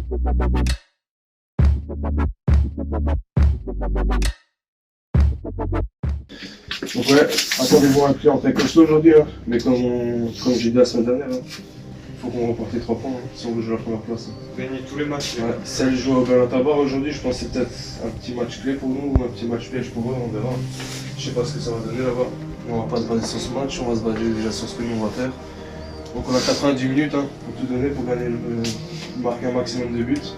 Donc ouais, attendez-vous un client très costaud aujourd'hui, hein. Mais comme j'ai dit la semaine dernière, il faut qu'on remporte les 3 points hein, si on veut jouer la première place. Gagner tous les matchs. Ouais. Celle joue au Belantabar aujourd'hui, je pense que c'est peut-être un petit match clé pour nous, un petit match piège pour eux, on verra. Je sais pas ce que ça va donner là-bas. On va pas se baser sur ce match, on va se baser déjà sur ce que nous on va faire. Donc on a 90 minutes hein, pour tout donner, pour gagner, marquer un maximum de buts.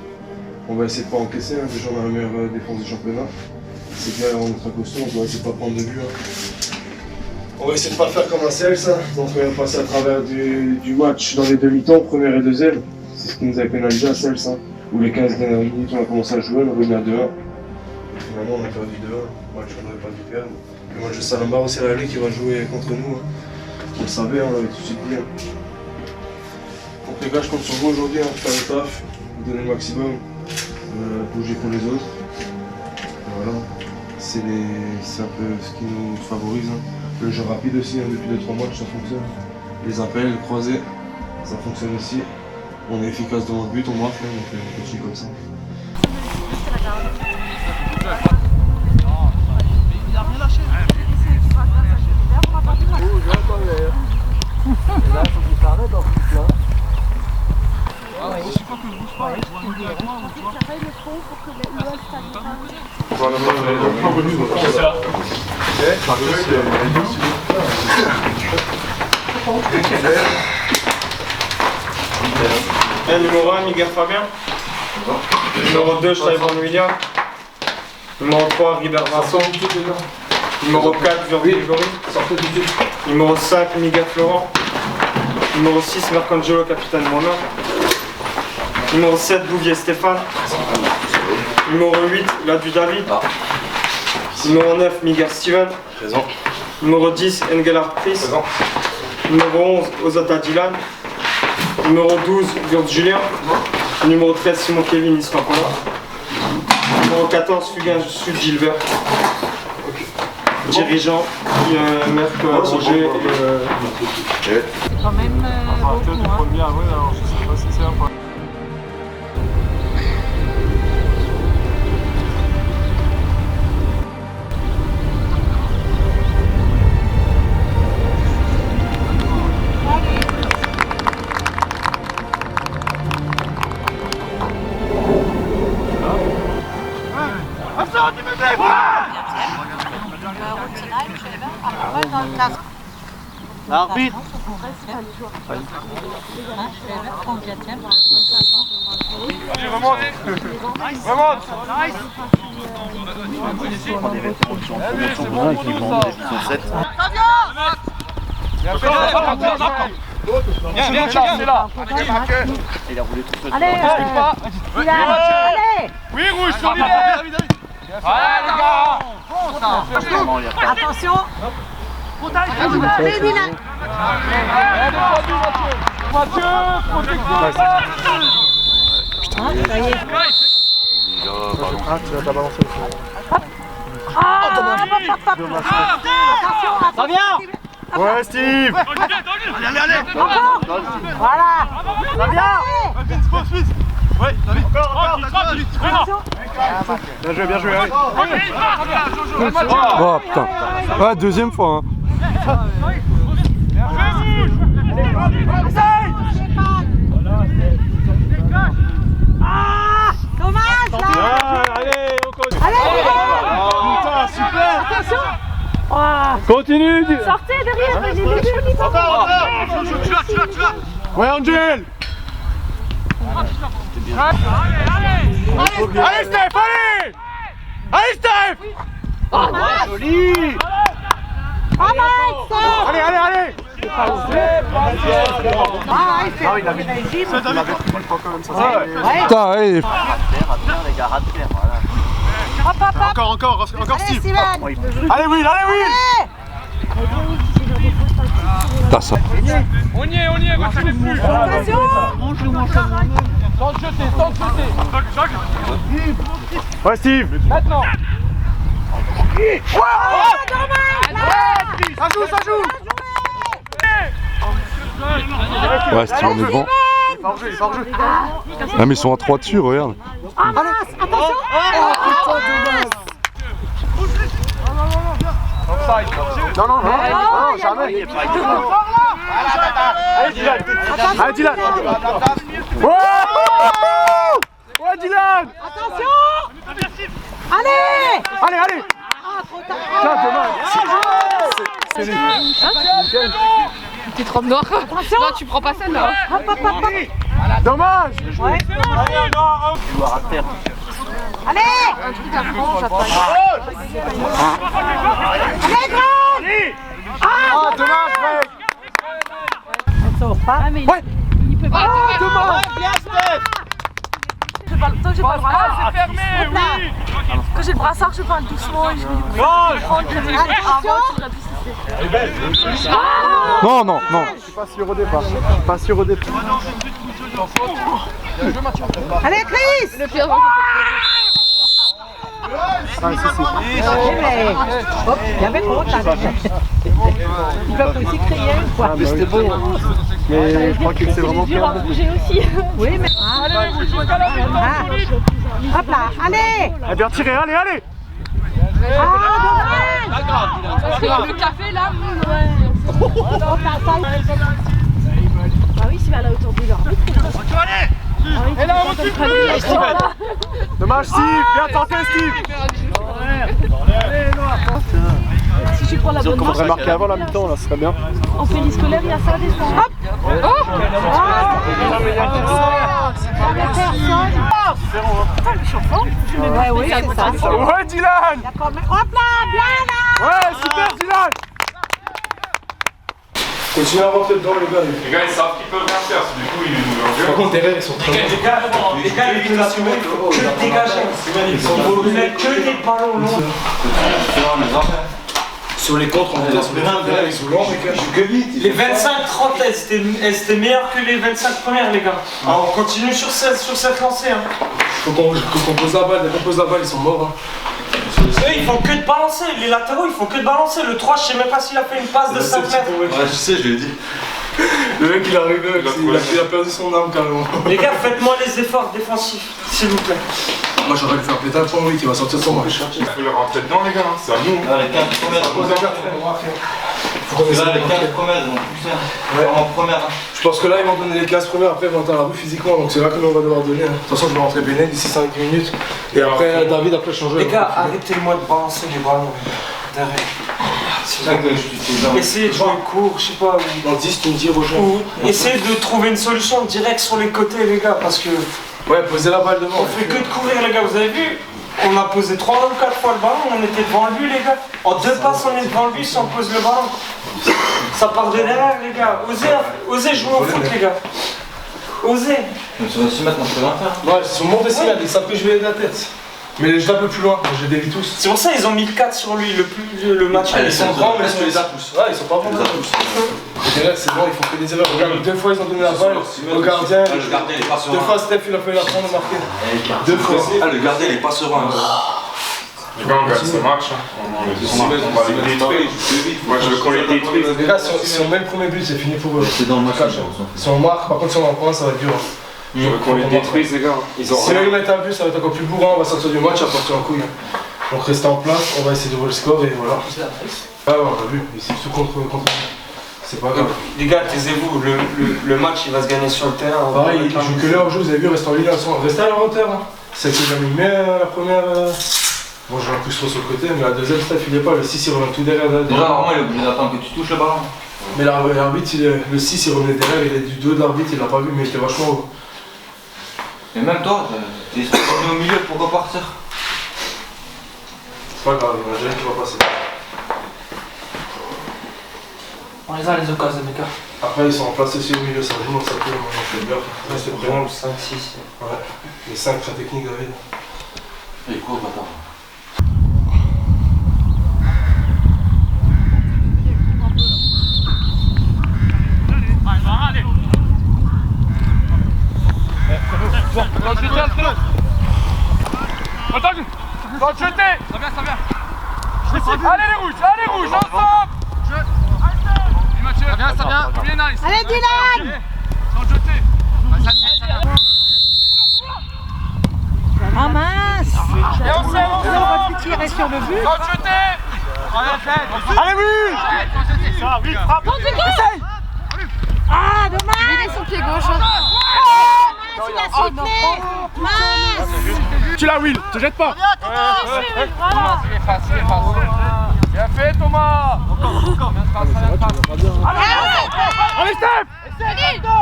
On va essayer de pas encaisser, hein. Déjà on a la meilleure défense du championnat. C'est bien, on est très costaud, on va essayer de pas prendre de but. Hein. On va essayer de pas faire comme un Cels, hein. Donc on va passer à travers du match dans les demi-temps, première et deuxième. C'est ce qui nous a pénalisé à Cels, hein. Où les 15 dernières minutes on a commencé à jouer, on est revenu à 2-1. Finalement on a perdu 2-1, match qu'on n'aurait pas dû perdre. Le match de Salambar aussi à l'aller qui va jouer contre nous. Hein. On le savait, on l'avait tout de suite dit. Hein. Donc les gars, je compte sur vous aujourd'hui, hein, faire le taf, vous donner le maximum, bouger pour les autres. Et voilà, c'est un peu ce qui nous favorise. Hein. Le jeu rapide aussi, hein, depuis 2-3 matchs ça fonctionne. Les appels, les croisés, ça fonctionne aussi. On est efficace dans le but, on marque, hein, donc on continue comme ça. Numéro 1, Miguel Fabien. Numéro 2, Stefan William. Numéro 3, Riber Vincent. Numéro 4, Jordi Grégory. Numéro 5, Miguel Florent. Numéro 6, Marcangelo, capitaine Mona. Numéro 7, Bouvier Stéphane. Numéro 8, Ladu David. Numéro 9, Miguel Steven. Présent. Numéro 10, Engelhard Chris. Numéro 11, Ozata Dylan. Numéro 12, Gerd Julien. Numéro 13, Simon Kevin Ismakola. Numéro 14, Fugain Sud Gilbert. Dirigeant, Merck Roger. Quand même beaucoup, hein. L'arbitre. Remonte. Remonte. Allez, allez. Oui, rouge sur l'hiver. Allez, les gars. Attention. Allez, Dylan. Mathieu, protection. Ça y est. Tu vas pas balancer aussi. Attention, Ça vient. Ouais, Steve. Allez. encore. Voilà. Ça vient. Ouais, encore. Attention. Bien joué, allez. Oh putain. Ah, deuxième fois. Hein. Ah, dommage là. Allez, on continue. Allez, Putain, super. attention. Oh. Continue. Sortez derrière, j'ai des jolis. Encore. Tu l'as. Ouais, Angel. Allez, Steph, allez. Allez, Steph. Oh, nice. Joli. Oh, nice. Allez. Il avait pris une fois quand même ça. Putain, allez. Les gars, rate clair, voilà. Hop, hop, hop. Encore Allez, Steve. Steven. Allez, Will. Putain, ça. On y est, reculez plus. Attention. Sans te jeter. Ouais, Steve. Maintenant. Oh, dommage là. Ça joue. Ouais, Steven est bon. hors-jeu, il est hors-jeu. Ah, mais ils sont à 3 dessus, regarde. Ah mince, attention. Non, non, non, jamais. Allez, Dylan. Allez, Dylan. Ouais, Dylan. Attention. Allez. Allez, allez. Ah, trop tard. Tiens, dommage. C'est lui. T'es trop noir. Attention. Non, tu prends pas celle-là. Hop, hop, hop, hop. Dommage. Ouais. Allez. Un truc à prendre, j'attends. Allez, grand. Ah, dommage, mec. Elle sort pas. Ah, mais Ouais. il peut pas. Ah, dommage. Tant que j'ai pas le brassard, c'est fermé, oui. Quand j'ai le brassard, je parle doucement et je vais prendre le réveil avant qu'il a pu cesser. Non, non, non. Je suis pas sûr au départ. Pas sûr au départ. Allez, Chris. Le pire, Ah, si, si. Mais hop, il y avait trop tard. Il va aussi crier une fois. Ah, mais c'était bon. Mais je crois qu'il s'est vraiment dur à bien. bouger aussi. Oui, mais. Hop là, allez. Eh bien, tirez, allez, allez. Ah, dommage. Parce que le café là, Hop là, ça. ah oui, c'est vers la hauteur de l'arbitre. Et là, on Dommage, Steve. Bien tenté, Steve. Si tu prends la On bonne commencerait à marche, marquer avant la mi-temps, là, ce serait bien. en périscolaire, il y a ça des fois. Hop. Ouais, oui, c'est ça. Ouais, Dylan. Hop là, bien là. Ouais, super, Dylan. Continuez à rentrer dedans, les gars. Les gars, ils savent qu'ils peuvent rien faire, du coup, ils nous Par contre, derrière, ils sont très bons. Les gars, ils doivent que dégager. Ils sont que des ballons longs. Sur les contres, on vous laisse derrière, ils sont longs, les gars. Les 25-30, elles étaient meilleures que les 25 premières, les gars. Alors, on continue sur cette lancée. Hein. Faut qu'on pose la balle, dès qu'on pose la balle, ils sont morts. Hein. Eux, ils font que de balancer. Les latéraux, ils font que de balancer. Le 3, je sais même pas s'il a fait une passe de 5 mètres. Ouais, je sais, je l'ai dit. Le mec, il est arrivé, il a perdu son arme carrément. Les gars, faites-moi les efforts défensifs, s'il vous plaît. Moi, j'aurais dû faire péter un point, oui, qui va sortir son match. Il faut les rentrer dedans, les gars, hein. C'est à nous. Là, les 15 premières, là, les 15 premières, ils vont pousser en première. Je pense que là, ils vont donner les 15 premières, après, ils vont être à la rue physiquement, donc c'est là que nous, on va devoir donner. Hein. De toute façon, je vais rentrer Bénin d'ici 5 minutes. Et après, David, après, changer. Les gars, arrêtez-moi de balancer les ballons. Derrière. Essayez de jouer court, je sais pas. Dans le 10, tu me dis, rejoins. Ou essayez de trouver une solution directe sur les côtés, les gars, parce que Ouais, posez la balle devant. on fait que de courir, les gars. Vous avez vu? On a posé 3 ou 4 fois le ballon, on était devant lui, les gars. En 2 passes, on est devant lui si on pose le ballon. Ça part de derrière, les gars. Osez jouer au foot, les gars. Osez. Mais sur le 6 mètres, on peut rien faire. Ouais, si on monte ici, il savent que je vais aider la tête. Mais je tape un peu plus loin, je les dévie tous. C'est pour ça qu'ils ont mis le 4 sur lui, le match. Ils sont grands, mais je les a tous. Ouais, ils sont pas grands. Et derrière, c'est bon, ils font que des erreurs. Regarde, 2 fois, ils ont donné la balle au gardien. 2 fois, Steph, il a fait la prendre, marquer. 2 fois. Ah, le gardien, il est pas serein. Les gars, on gagne ce match. On va les détruire. Moi, je veux qu'on les détruise. Les gars, si on met le premier but, c'est fini pour eux. C'est dans le match. Si on marque, par contre, si on en prend, ça va être dur. Je veux qu'on les détruise, les gars. Ils ont Si eux ils mettent un but, ça va être encore plus bourrin, on va sortir du match, à partir en couille. Donc restez en place, on va essayer d'ouvrir le score et voilà. Ah ouais, on a vu, c'est tout contre. C'est pas grave. Les gars, taisez-vous, le match il va se gagner sur le terrain. Pareil, je joue que leur jeu, vous avez vu, restez en ligne, restez à leur hauteur. Hein. C'est que j'ai mis la première. Bon, je vais un plus trop sur le côté, mais la deuxième, Steph, il est pas, le 6 il revient tout derrière. Déjà, normalement, il est obligé d'attendre que tu touches le ballon. Mais l'arbitre, le 6 il revenait derrière, il est du dos de l'arbitre, il l'a pas vu, mais il était vachement haut. Et même toi, tu es au milieu pour repartir. C'est pas grave, il y en a jamais qui va passer. On les a les occasions, les gars. Après, ils sont en place aussi au milieu, ça joue, donc ça peut, on fait bien. Restez prêts. 5, 6. Ouais, les 5 très techniques, David. Il est court, bâtard. Allez, Dylan. Ah mince! Et on va tirer sur le but. Allez, but! Ça, oui, frappe! Essaye! Ah, dommage! Il est son pied gauche. Il a sifflé! Mince! Tu l'as, Will, te jette pas! Bien fait, Thomas. Allez, Steph!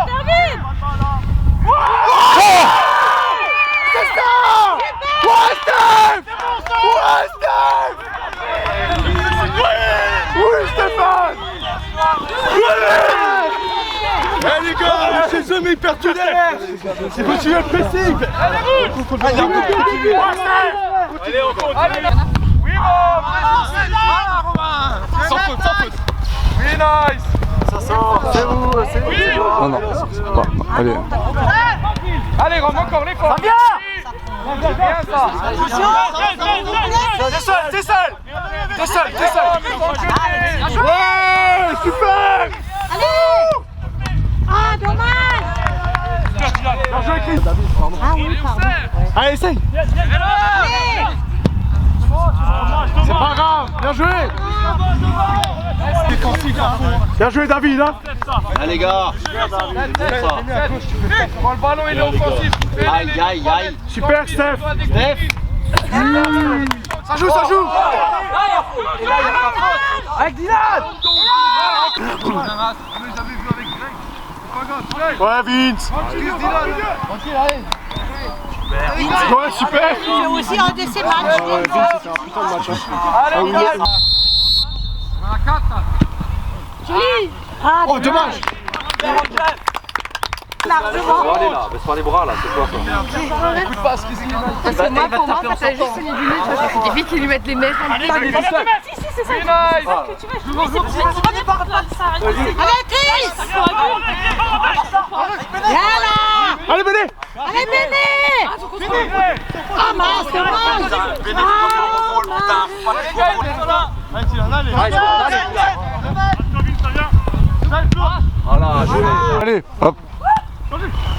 Termine. C'est ça! Ouais, Steph! Ouais, Steph! Oui, Stéphane! Eh les gars, chez eux mais ils perdent du nerf! C'est continuer le pressing! Allez, on continue! Oui, Romain! Sans faute, sans faute! Oui, nice! Ça sort! C'est où? C'est où? Non, non, c'est pas. Allez. Allez, Romain, encore l'effort. Ça vient! C'est bien ça! T'es seul, t'es seul! T'es seul, t'es seul! Ouais, super! Allez! Ah, dommage! Bien joué, Chris! Ah oui, pardon. Allez, essaye! Allez! C'est pas grave, bien joué! Bien joué, David! Hein. Ah les gars. Quand le ballon il est offensif, Aïe, aïe, aïe. Super, Steph! Steph. Ça joue, ça joue! Avec Dylan! Ouais, Vince! Ouais, super! C'est aussi un de ces matchs. Vince, c'était un putain de match. Ah oui. Joli! Ah, Oh, dommage! largement. Allez là, baisse pas les bras là, c'est quoi ça? Écoute pas ce qu'il dit. Parce que moi, pour moi, t'as juste une limite parce que c'était vite qu'ils lui mettent les mecs. Allez, allez, allez! Si, c'est ça. Allez, Chris! Viens là! Allez, Béné! Allez, Béné! Ah mince, dommage! Voilà, joué. Allez, hop.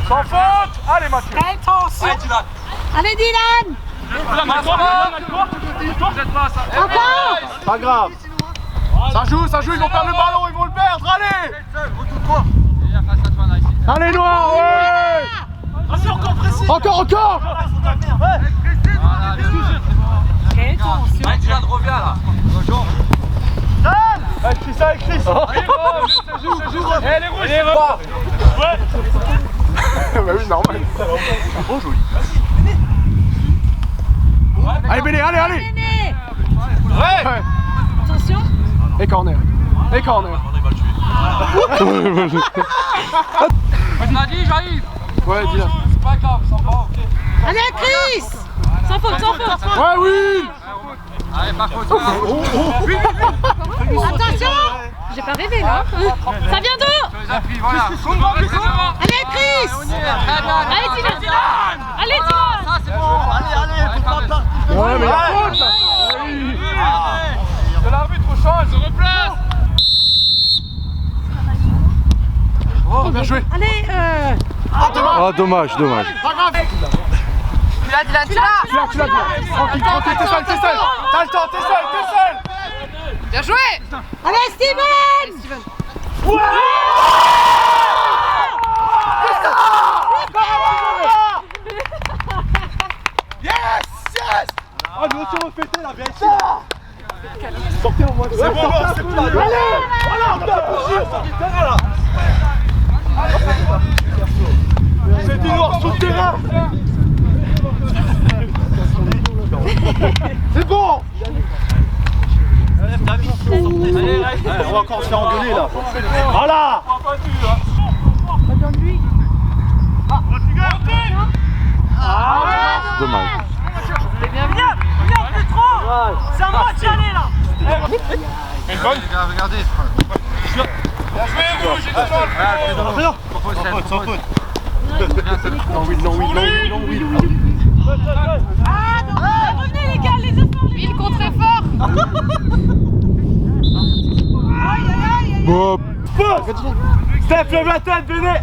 Sans faute! Allez, Mathieu! Attention! Allez, Dylan! Encore! Pas grave! Ça joue, ils vont perdre le ballon, ils vont le perdre, allez! Allez, Noir, ouais! Encore, encore! Dylan, reviens là. Allez, Chris, allez, Chris! Eh les rouges! Ouais! Bah oui, normal. Oh, joli. Allez, Béné, allez, allez! Béné! Ouais! Attention! Et corner. Et corner. Vas-y, j'arrive! Ouais, Dylan. C'est pas grave, ça va, ok. Allez, Chris! Sans faute, sans faute. Ouais, oui! Allez, par contre, Attention! J'ai pas rêvé là. Ça vient d'où? les appuis, voilà. Allez, Chris! Allez, Dylan! Allez, Dylan! Ça, c'est bon! Ouais, mais il y a faute là! Oui. De l'arbitre au change, se replace! Oh, bien joué! Allez, Ah, dommage, dommage. Pas grave! Tu l'as, Dylan, tu l'as! Tu l'as, tranquille, tranquille, t'es seul! T'as le temps, t'es seul! Bien joué! allez, Steven! Ouais! Yes! Yes! Ah, nous aussi on fêter la bien ici! Sortez au moins de c'est bon, c'est bon! Allez! Voilà, on doit bouger, on sort du terrain là! C'est du noir sous le terrain! C'est bon! Allez, on va encore se faire engueuler là! Voilà! Dommage. C'est un match aller là! Regardez, bien joué, rouge, excellent! Sans faute! Non, oui! Ah, non, revenez les gars, les efforts! Il compte très fort! Bon. Steph, lève la tête, Béné!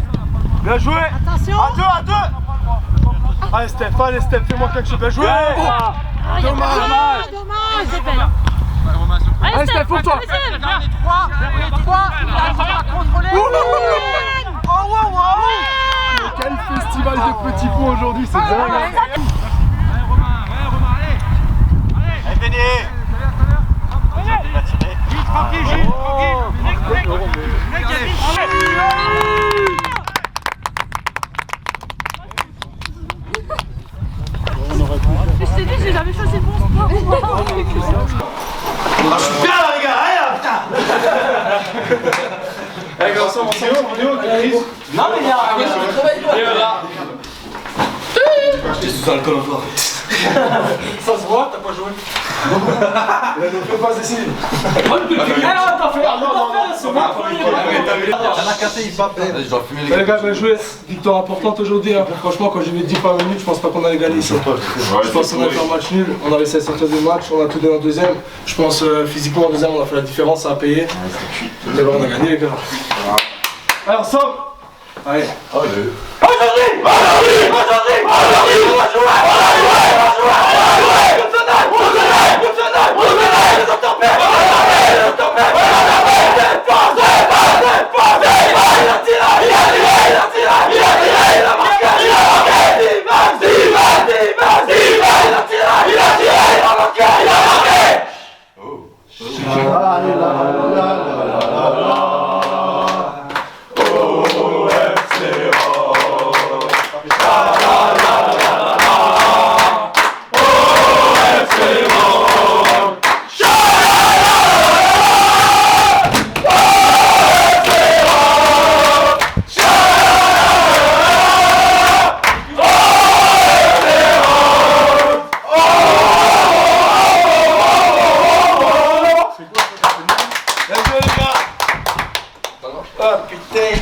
Bien joué! Attention! Attention. À deux. Allez Steph, fais-moi quelque chose. Bien joué. Dommage. C'est belle. Allez Steph, pour toi. Les trois, il va contrôler. Quel festival de petits pots aujourd'hui, c'est dingue. Allez Béni. Tranquille, Gilles, Je t'ai dit, j'ai jamais choisi le bon sport. Je suis bien là les gars, allez putain. Allez garçon, on est où Chris? Non mais il y a... J'étais sous alcool encore. Ça se voit, t'as pas joué. Il a ne fait pas essayer. Je dois fumer les Les gars, bien joué. Victoire importante aujourd'hui. Hein. Franchement, quand j'ai vu 10 par minute, je pense pas qu'on allait gagner ici. Je pense qu'on a fait un match nul. On a réussi à sortir du match. On a tout donné en deuxième. Je pense physiquement en deuxième, on a fait la différence, ça a payé. Mais bon, on a gagné, les gars. Allez, ensemble. Allez. Ah putain.